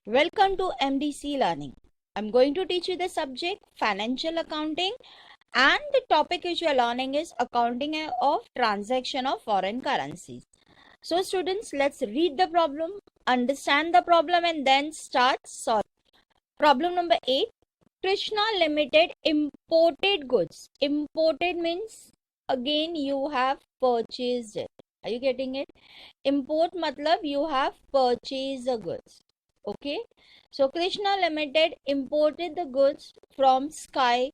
Welcome to MDC Learning. I'm going to teach you the subject Financial Accounting, and the topic which you are learning is Accounting of Transaction of Foreign Currencies. So students, let's read the problem, understand the problem and then start solving. Problem number 8. Krishna Limited imported goods. Imported means again you have purchased it. Are you getting it? Import matlab you have purchased the goods. Okay, so Krishna Limited imported the goods from Sky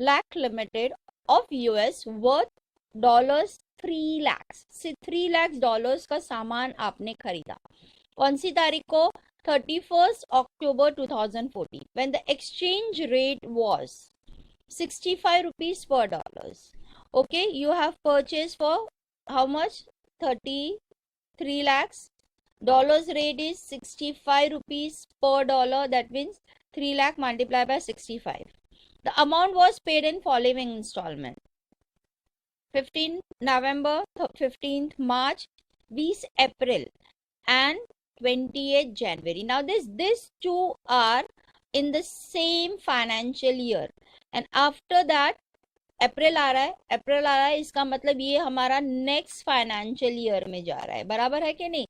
Lakh Limited of US worth $3 lakhs. से $3 lakhs का सामान आपने खरीदा. कौन सी तारीख को? 31st October 2014, when the exchange rate was 65 rupees per dollars. Okay, you have purchased for how much? 33 lakhs. Dollars rate is 65 rupees per dollar. That means 3 lakh multiplied by 65. The amount was paid in following installment: 15th November, 15th March, 20 April and 28th January. Now these two are in the same financial year, and after that अप्रैल आ रहा है, इसका मतलब ये हमारा next financial year में जा रहा है. बराबर है कि नहीं?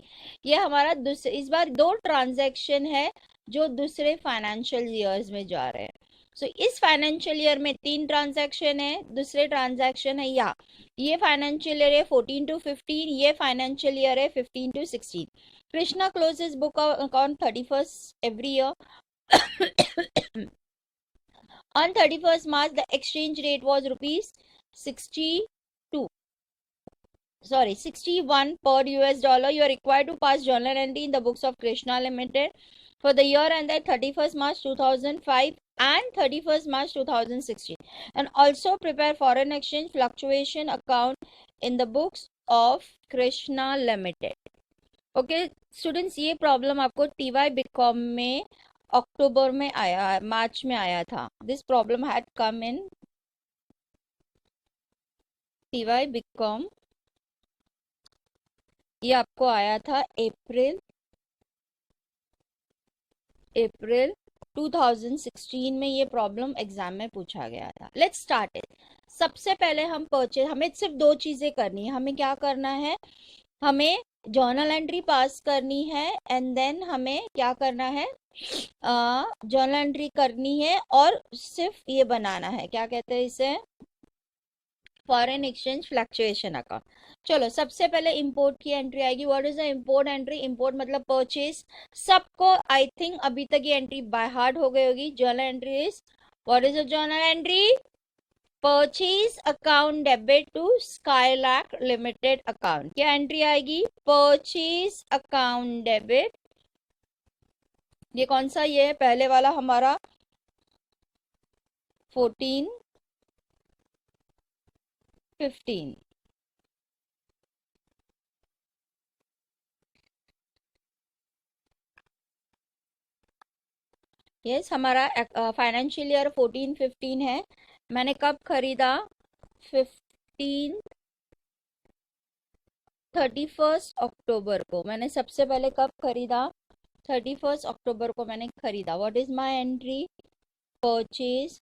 ये हमारा इस बार 2 ट्रांजैक्शन है जो दूसरे फाइनेंशियल ईयर्स में जा रहे हैं. सो इस फाइनेंशियल ईयर में 3 ट्रांजैक्शन है, दूसरे ट्रांजैक्शन है ये फाइनेंशियल ईयर है 14 to 15, ये फाइनेंशियल ईयर है 15 to 16. Krishna closes book account 31st every year. On 31st March, the exchange rate was rupees 61 per US dollar. You are required to pass journal entry in the books of Krishna Limited for the year ended 31st March 2005 and 31st March 2016, and also prepare foreign exchange fluctuation account in the books of Krishna Limited. Okay, students, ये problem आपको TY BCom में अक्टूबर में आया, मार्च में आया था. This problem had come in TY BCom. ये आपको आया था अप्रैल 2016 में. ये प्रॉब्लम एग्जाम में पूछा गया था. Let's start it. सबसे पहले हम परचेज, हमें सिर्फ 2 चीजें करनी है. हमें क्या करना है? हमें जर्नल एंट्री पास करनी है, एंड देन हमें क्या करना है? जर्नल एंट्री करनी है और सिर्फ ये बनाना है, क्या कहते हैं इसे? Foreign exchange fluctuation account. चलो, सबसे पहले इंपोर्ट की एंट्री आएगी. What is the import entry? Import मतलब परचेज. सबको आई थिंक अभी तक ये एंट्री बाय हार्ट हो गई होगी. Journal entry is, what is the journal entry? Purchase account debit to Sky Lac Limited account. क्या एंट्री आएगी? Purchase account debit. ये कौन सा? ये पहले वाला हमारा 14, 15. यस, हमारा फाइनेंशियल ईयर 14-15 है. मैंने कब खरीदा? 31st अक्टूबर को. मैंने सबसे पहले कब खरीदा? 31st अक्टूबर को मैंने खरीदा. What is my entry? Purchase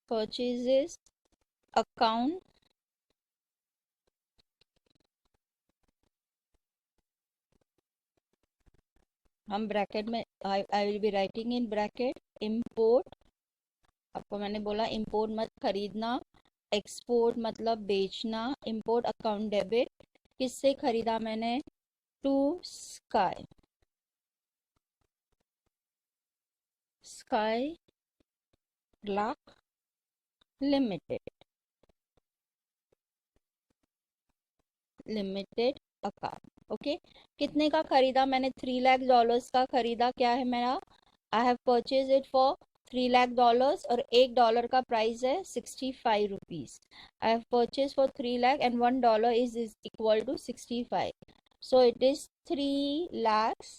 purchases account हम ब्रैकेट में, I will be writing in bracket import. आपको मैंने बोला इंपोर्ट मत खरीदना, एक्सपोर्ट मतलब बेचना. Import account debit. किससे खरीदा मैंने? To Sky Lac Limited account. Okay, कितने का खरीदा मैंने? $3 लाख का खरीदा. क्या है मेरा? I have purchase it for $3 lakh, और $1 का प्राइस है 65 rupees. I have purchase for 3 lakh and $1 is equal to 65. So it is 3 lakhs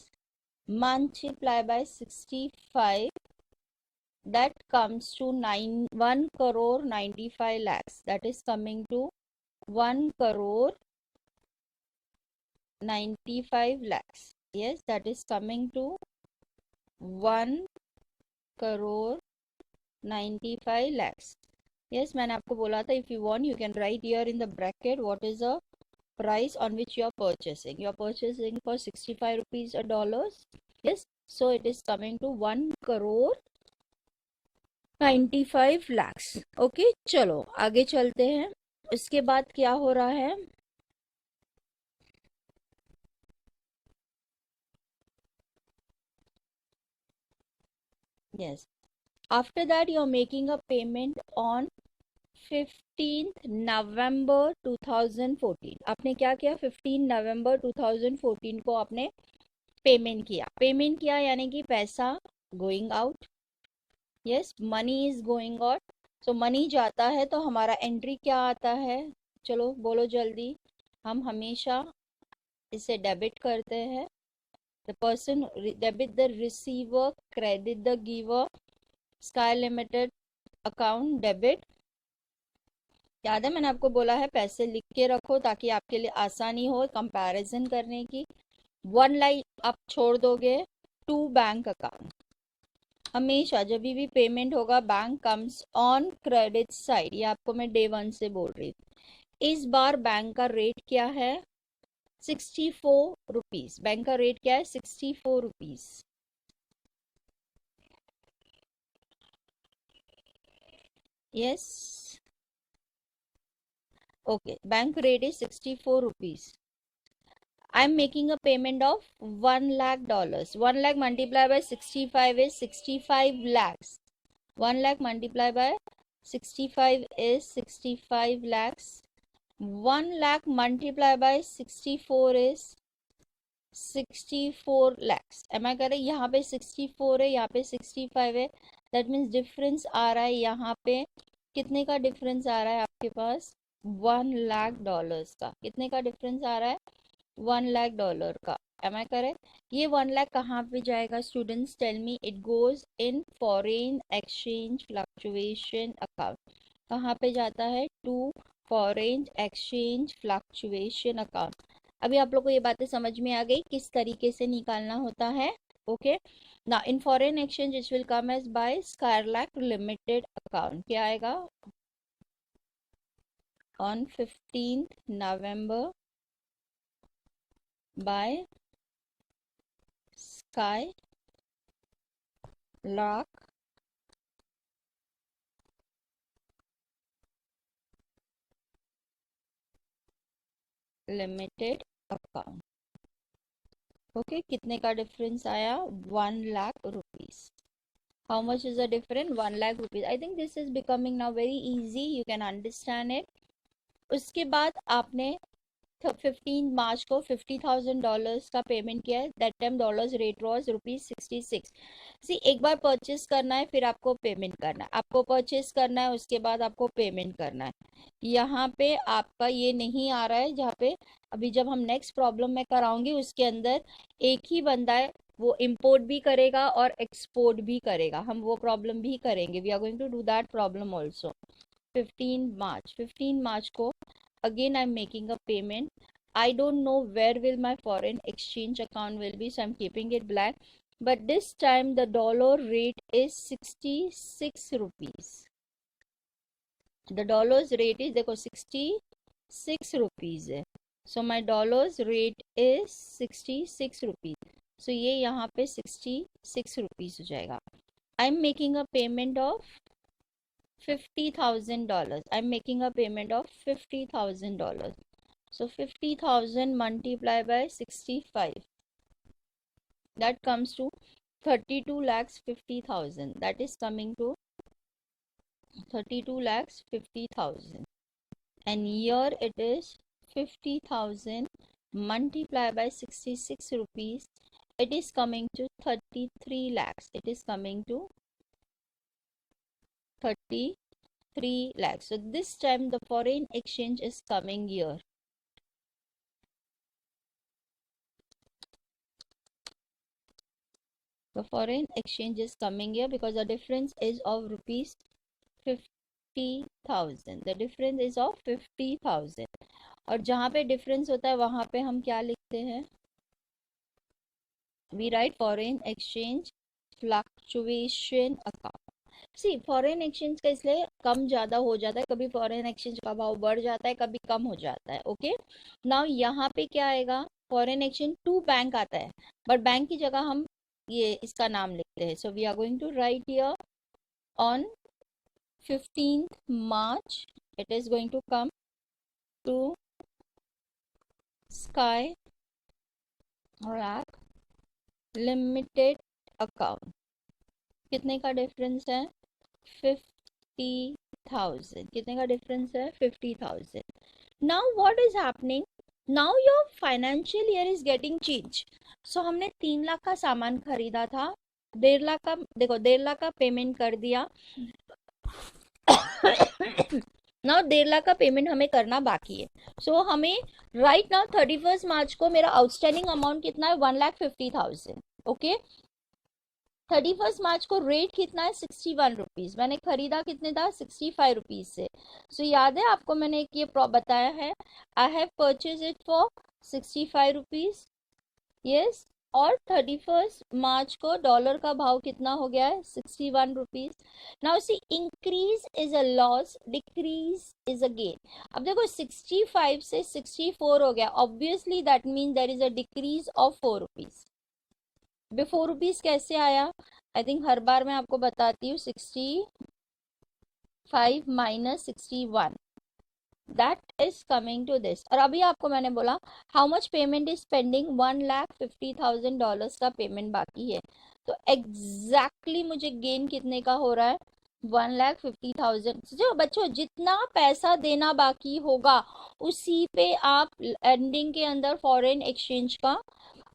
multiplied by 65 that comes to 1 crore 95 lakhs. That is coming to 1 crore 95 lakhs. Yes, that is coming to 1 crore 95 lakhs. Yes, मैंने आपको बोला था, if you want you can write here in the bracket what is the price on which you are purchasing. You are purchasing for 65 rupees a dollars. Yes, so it is coming to 1 crore 95 lakhs. Okay, चलो आगे चलते हैं. इसके बाद क्या हो रहा है? Yes. After that, you are making a payment on 15th November 2014. आपने क्या किया? 15 नवंबर 2014 को आपने पेमेंट किया. पेमेंट किया यानी कि पैसा going out. Yes, money is going out. So money जाता है तो हमारा एंट्री क्या आता है? चलो बोलो जल्दी. हम हमेशा इसे डेबिट करते हैं. The person debit the receiver, credit the giver. Sky limited account debit. याद है मैंने आपको बोला है पैसे लिख के रखो ताकि आपके लिए आसानी हो कंपैरिजन करने की. 1 लाइन आप छोड़ दोगे टू बैंक अकाउंट. हमेशा जब भी पेमेंट होगा bank comes on credit side. ये आपको मैं डे 1 से बोल रही हूँ. इस बार बैंक का रेट क्या है? 64 रुपीज. बैंक का रेट क्या है? 64 rupees. Yes, okay, bank rate is 64 rupees. I'm making a payment of $1 lakh. 1 lakh multiplied by 65 is 65 lakhs. 1 lakh multiplied by 65 is 65 lakhs. 1 lakh multiplied by 64 is 64 lakhs. Am I correct? यहाँ पे 64 है, यहाँ पे 65 है. That means difference आ रहा है यहाँ पे. कितने का डिफरेंस आ रहा है आपके पास? $1 लाख का. कितने का डिफरेंस आ रहा है? $1 लाख का. Am I correct? ये 1 लाख कहाँ पे जाएगा students? Tell me. It goes in foreign exchange fluctuation account. कहाँ पे जाता है? To foreign exchange fluctuation account. अभी आप लोग को ये बातें समझ में आ गई किस तरीके से निकालना होता है? ओके. ना in foreign exchange it will come as by Skylark limited account. क्या आएगा? on 15th November by Skylark Limited account. Okay, कितने का डिफरेंस आया? 1 lakh rupees. How much is the difference? 1 lakh rupees. I think this is becoming now very easy. You can understand it. उसके बाद आपने 15 March को $50,000 का पेमेंट किया है. That time dollars rate was ₹66. सी, एक बार परचेस करना है फिर आपको पेमेंट करना है. आपको परचेस करना है उसके बाद आपको पेमेंट करना है. यहाँ पे आपका ये नहीं आ रहा है जहाँ पे अभी जब हम नेक्स्ट प्रॉब्लम में कराऊंगी उसके अंदर एक ही बंदा है, वो इम्पोर्ट भी करेगा और एक्सपोर्ट भी करेगा. हम वो प्रॉब्लम भी करेंगे. We are going to do that problem also. 15 March को again I'm making a payment. I don't know where will my foreign exchange account will be, so I'm keeping it blank. But this time the dollar rate is 66 rupees. The dollars rate is देखो 66 rupees है. So my dollars rate is 66 rupees. So ये यहाँ पे 66 rupees हो जाएगा. I'm making a payment of $50,000. I'm making a payment of $50,000. So 50,000 multiplied by 65. That comes to 32 lakhs 50,000. That is coming to 32 lakhs 50,000. And here it is 50,000 multiplied by 66 rupees. It is coming to 33 lakhs. It is coming to 33 lakhs. So this time the foreign exchange is coming here. The foreign exchange is coming here because the difference is of rupees 50,000. The difference is of 50,000. और जहाँ पे difference होता है वहां पे हम क्या लिखते हैं? We write foreign exchange fluctuation account. See foreign exchange का इसलिए कम ज्यादा हो जाता है, कभी फॉरेन एक्सचेंज का भाव बढ़ जाता है, कभी कम हो जाता है। ओके, नाउ यहाँ पे क्या आएगा? फॉरेन एक्सचेंज टू बैंक आता है, बट बैंक की जगह हम ये इसका नाम लिखते हैं। So we are going to write here on 15th March it is going to come to Sky Rack Limited account। कितने का डिफरेंस है? 50,000। कितने का डिफरेंस है? 50,000। Now what is happening? Now your financial year is getting change. So हमने 3 लाख का सामान खरीदा था, 1.5 लाख का, देखो 1.5 लाख का पेमेंट कर दिया। नाउ 1.5 लाख का पेमेंट हमें करना बाकी है। सो हमें राइट नाउ 31 मार्च को मेरा आउटस्टैंडिंग अमाउंट कितना है? 1,50,000। ओके, 31 मार्च को रेट कितना है? 61 रुपीज। मैंने खरीदा कितने था? 65 रुपीज से। सो याद है आपको मैंने एक ये बताया है, I have purchase it for 65 rupees. Yes, और 31 मार्च को डॉलर का भाव कितना हो गया है? 61 rupees. Now see, increase is a loss, decrease is a gain. अब देखो 65 से 64 हो गया, obviously that mean there is a decrease of 4 rupees. 4 rupees कैसे आया? आई थिंक हर बार मैं आपको बताती हूँ, 65 minus 61, that is coming to this. और अभी आपको मैंने बोला how much payment is pending? $1,50,000 का पेमेंट बाकी है। तो एग्जैक्टली मुझे गेन कितने का हो रहा है? 1,50,000। जो बच्चों जितना पैसा देना बाकी होगा उसी पे आप एंडिंग के अंदर फॉरेन एक्सचेंज का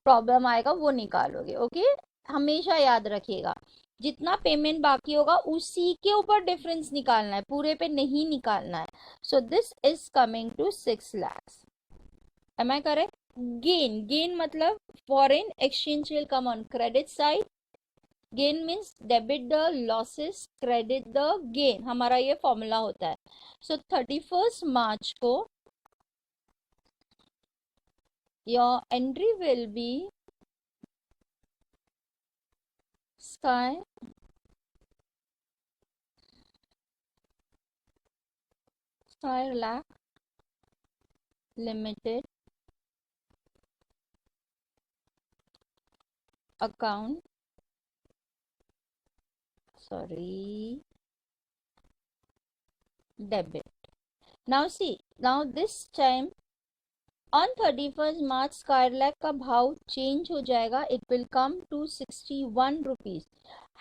प्रॉब्लम आएगा वो निकालोगे। ओके, हमेशा याद रखिएगा, जितना पेमेंट बाकी होगा उसी के ऊपर डिफरेंस निकालना है, पूरे पे नहीं निकालना है। So this is coming to 6 lakhs। Am I correct? Gain, gain मतलब foreign exchange will come on credit side. Gain means debit the losses, credit the gain, हमारा ये फॉर्मूला होता है। सो 31 मार्च को your entry will be Sky Rack Limited account, sorry, debit. Now see, now this time on 31st March Skylark का भाव change हो जाएगा, it will come to 61 rupees.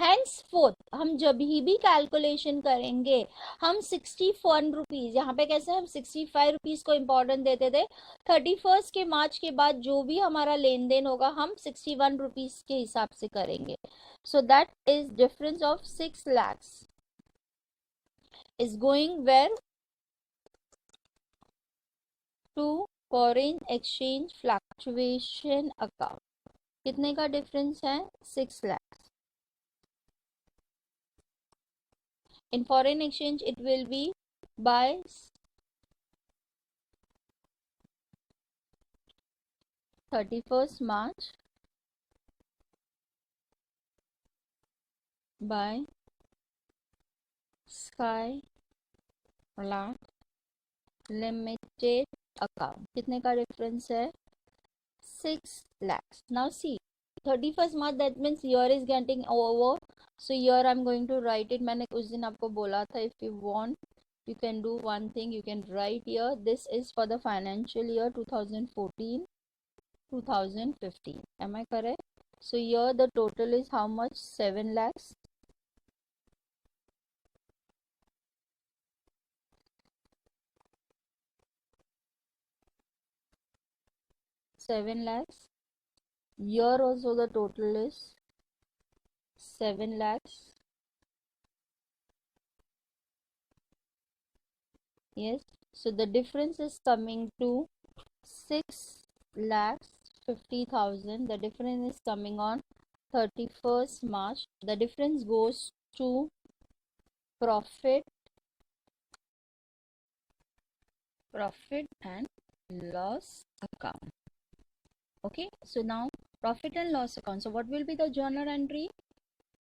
Henceforth हम जब भी कैलकुलेशन करेंगे हम 61 रुपीज, यहाँ पे कैसे हम 65 रुपीज को इम्पोर्टेंट देते थे, 31 के मार्च के बाद जो भी हमारा लेन देन होगा हम 61 रुपीज के हिसाब से करेंगे। So that is difference of 6 lakhs is going where? To foreign exchange fluctuation account। कितने का डिफरेंस है? 6 lakhs। in foreign exchange it will be by 31st March by Sky Lark Limited account। कितने का difference है? 6 lakhs। now see, 31st March that means year is getting over, so here I'm going to write it। मैंने उस दिन आपको बोला था if you want you can do one thing, you can write here this is for the financial year 2014-2015। am I correct? So here the total is how much? 7 lakhs। 7 lakhs। Here also the total is 7 lakhs। yes, so the difference is coming to 6 lakhs 50,000। the difference is coming on 31st March, the difference goes to profit and loss account. Okay, so now profit and loss account. So what will be the journal entry?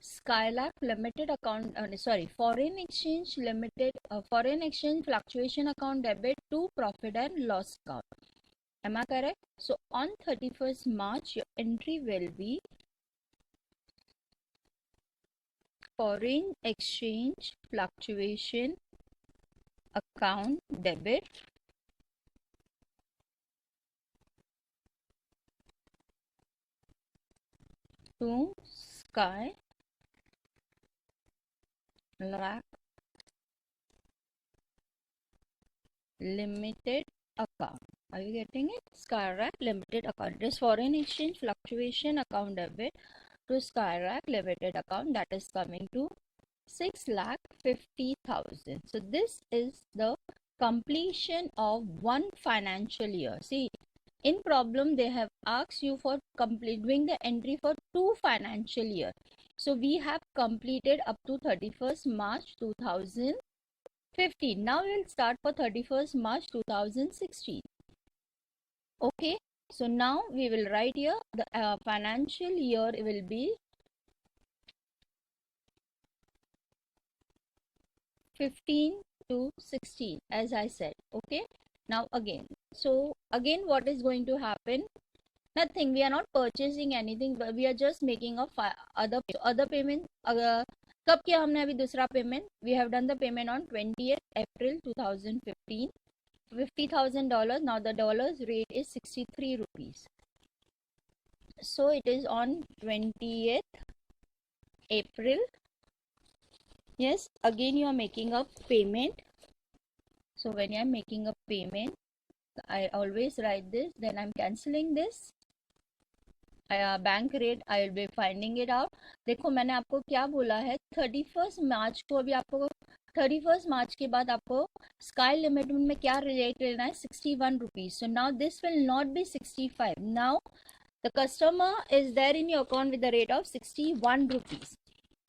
Skylab Limited account, foreign exchange limited, foreign exchange fluctuation account debit to profit and loss account. Am I correct? So on 31st March, your entry will be foreign exchange fluctuation account debit to Skylab Limited account. Are you getting it? Skylab Limited account. It is foreign exchange fluctuation account debit to Skylab Limited account, that is coming to 6,50,000. So this is the completion of one financial year. See, in problem they have asked you for doing the entry for 2 financial year. So we have completed up to 31st March 2015. Now we will start for 31st March 2016. Okay, so now we will write here the financial year will be 15 to 16, as I said. Okay, now again, so again what is going to happen? Nothing, we are not purchasing anything, but we are just making a other payment. कब किया हमने अभी दूसरा payment? We have done the payment on 20th April 2015, $50,000. Now the dollars rate is 63 rupees. So it is on 20th April. Yes, again you are making a payment. So when you are making a payment, I always write this, then I'm cancelling this. Bank rate I will be finding it out. देखो मैंने आपको क्या बोला है, 31st मार्च को, अभी आपको 31st मार्च के बाद आपको स्काई लिमिटेड में क्या रेट लेना है? 61 rupees. So now this will not be 65. Now the customer is there in your account with the rate of 61 rupees.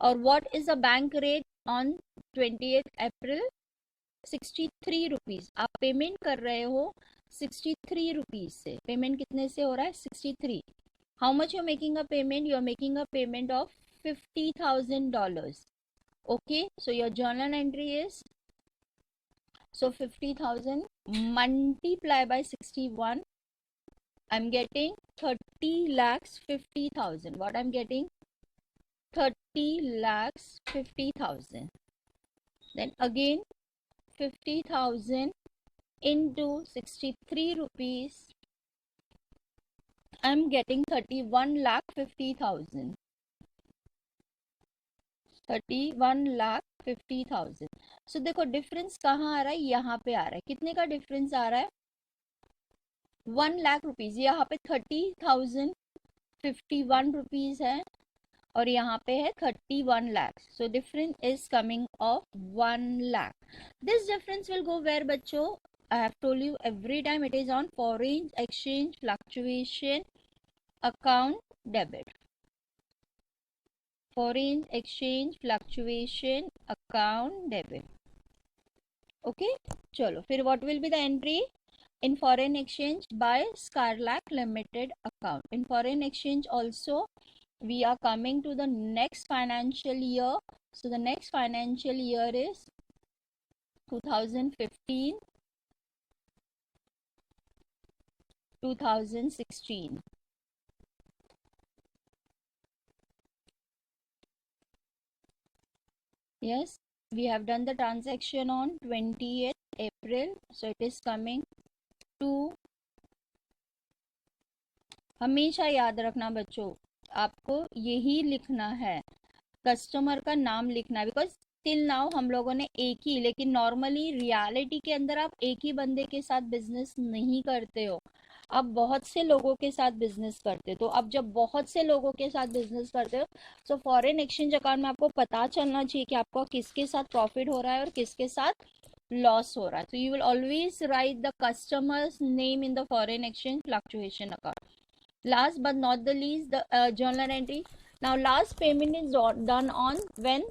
और what is the bank rate on 28 April? 63 rupees. आप payment कर रहे हो 63 rupees से. Payment कितने से हो रहा है? 63. How much you're making a payment? You're making a payment of $50,000. Okay, so your journal entry is, so 50,000 multiply by 61. I'm getting 30 lakhs 50,000. What I'm getting? 30 lakhs 50,000. Then again 50,000 into 63 rupees. I'm getting 31,50,000. 31,50,000. So देखो difference कहाँ आ रहा है? यहाँ पे आ रहा है. कितने का डिफरेंस आ रहा है? 1 लाख रुपीज. यहाँ पे 30,051 रुपीज है और यहाँ पे है 31 lakhs. So difference is coming of 1 lakh. This difference will go where बच्चों? I have told you every time it is on foreign exchange fluctuation account debit. Foreign exchange fluctuation account debit. Okay, चलो फिर what will be the entry? In foreign exchange by Skylab Limited account. In foreign exchange also we are coming to the next financial year. So the next financial year is 2015 2016. Yes, we have done the transaction on 20th April. So it is coming to, हमेशा याद रखना बच्चों, आपको यही लिखना है, customer का नाम लिखना है. बिकॉज टिल नाउ हम लोगों ने एक ही, लेकिन नॉर्मली रियलिटी के अंदर आप एक ही बंदे के साथ बिजनेस नहीं करते हो, आप बहुत से लोगों के साथ बिजनेस करते हो. तो अब जब बहुत से लोगों के साथ बिजनेस करते हो, सो फॉरेन एक्सचेंज अकाउंट में आपको पता चलना चाहिए कि आपको किसके साथ प्रॉफिट हो रहा है और किसके साथ लॉस हो रहा है. तो you will always right the customers name in the foreign exchange fluctuation account. Last but not the least, the journal entry. Now last payment is done on when?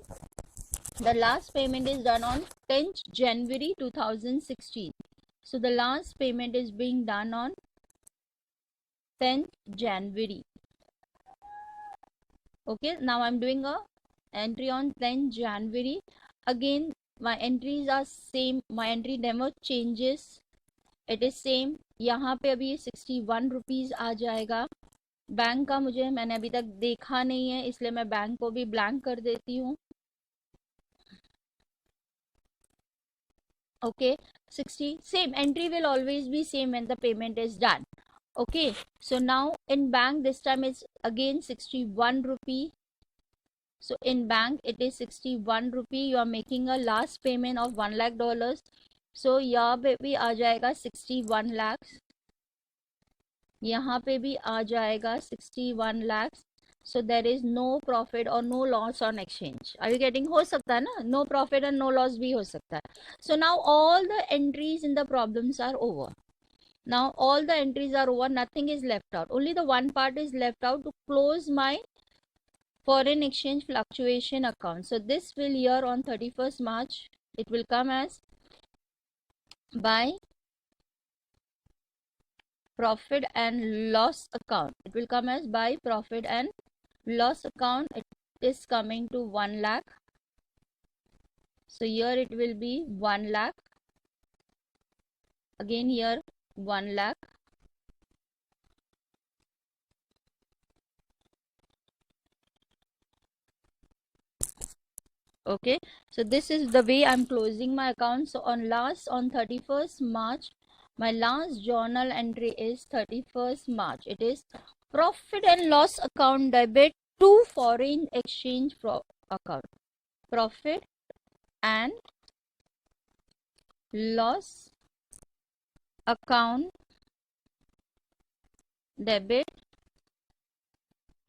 The last payment is done on 10th January 2016. So the last payment is being done on 10th January. Okay, now I'm doing a entry on 10th January. Again, my entries are same. My entry never changes. It is same. यहाँ पे अभी 61 rupees आ जाएगा. Bank का मैंने अभी तक देखा नहीं है, इसलिए मैं बैंक को भी ब्लैंक कर देती हूँ. Okay, 60, same entry will always be same when the payment is done. Okay, so now in bank this time it's again 61 rupee. So in bank it is 61 rupee. You are making a last payment of $1 lakh. So यहाँ पे भी आ जाएगा 61 lakhs. यहाँ पे भी आ जाएगा 61 lakhs. So there is no profit or no loss on exchange. Are you getting? हो सकता है ना, no profit and no loss भी हो सकता है. So now all the entries in the problems are over. Now all the entries are over. Nothing is left out. Only the one part is left out to close my foreign exchange fluctuation account. So this will here on 31st March. It will come as by profit and loss account. It will come as by profit and loss account. It is coming to 1 lakh. So here it will be 1 lakh. Again here 1 lakh. Okay, so this is the way I'm closing my account. So on 31st March, my last journal entry is 31st March. It is profit and loss account debit to foreign exchange account. Profit and loss account debit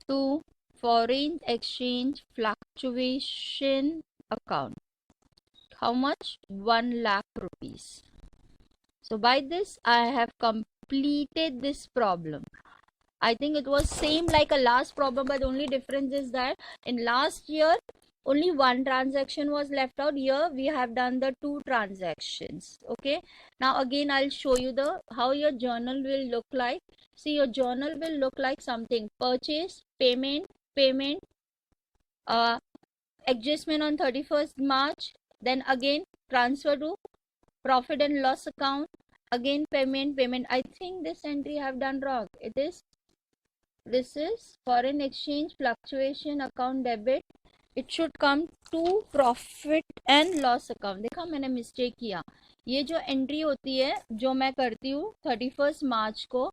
to foreign exchange fluctuation account. How much? 1 lakh rupees. So by this I have completed this problem. I think it was same like a last problem, but the only difference is that in last year only one transaction was left out. Here we have done the 2 transactions. Okay, now again I'll show you the how your journal will look like. See, your journal will look like something: purchase, payment, adjustment on 31st March, then again transfer to profit and loss account, again payment. I think this entry I have done wrong. This is foreign exchange fluctuation account debit. It should come to profit and loss account. देखा, मैंने mistake किया. ये जो entry होती है जो मैं करती हूँ 31st मार्च को,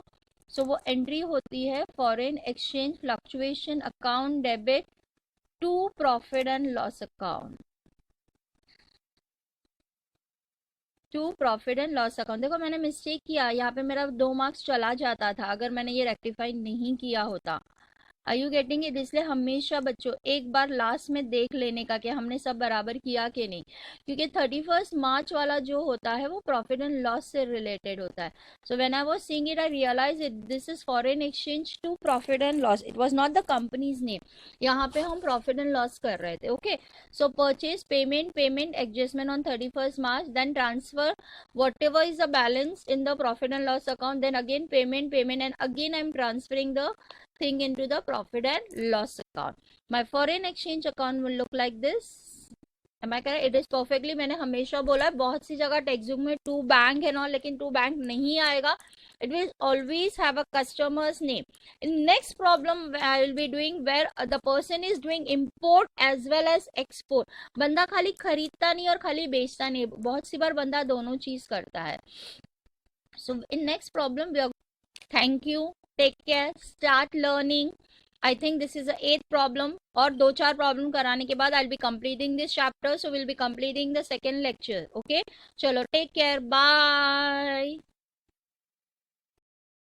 सो वो एंट्री होती है foreign exchange fluctuation account debit to profit and loss account. To profit and loss account. देखो मैंने मिस्टेक किया, यहाँ पे मेरा 2 मार्क्स चला जाता था अगर मैंने ये रेक्टिफाई नहीं किया होता. Are you getting it? इसलिए हमेशा बच्चों एक बार लास्ट में देख लेने का कि हमने सब बराबर किया कि नहीं, क्योंकि 31st मार्च वाला जो होता है वो प्रॉफिट एंड लॉस से रिलेटेड होता है. So when I was seeing it I realise it this is foreign exchange to profit and loss. It was not the company's name. यहाँ पे हम प्रॉफिट एंड लॉस कर रहे थे. Okay, so purchase, payment adjustment on 31st March, then transfer whatever is the balance in the profit and loss account, then again payment, and again I'm transferring the thing into the profit and loss account. My foreign exchange account will look like this. Am I correct? It is perfectly. मैंने हमेशा बोला है बहुत सी जगह text में to bank है ना, लेकिन टू बैंक नहीं आएगा. It will always have a customer's name. In next problem I will be doing where the person is doing import as well as export. बंदा खाली खरीदता नहीं और खाली बेचता नहीं, बहुत सी बार बंदा दोनों चीज करता है. So in next problem we are. Thank you. Take care. Start learning. I think this is the 8th problem. और 2-4 problem कराने के बाद I'll be completing this chapter. So we'll be completing the second lecture. Okay. चलो, take care. Bye.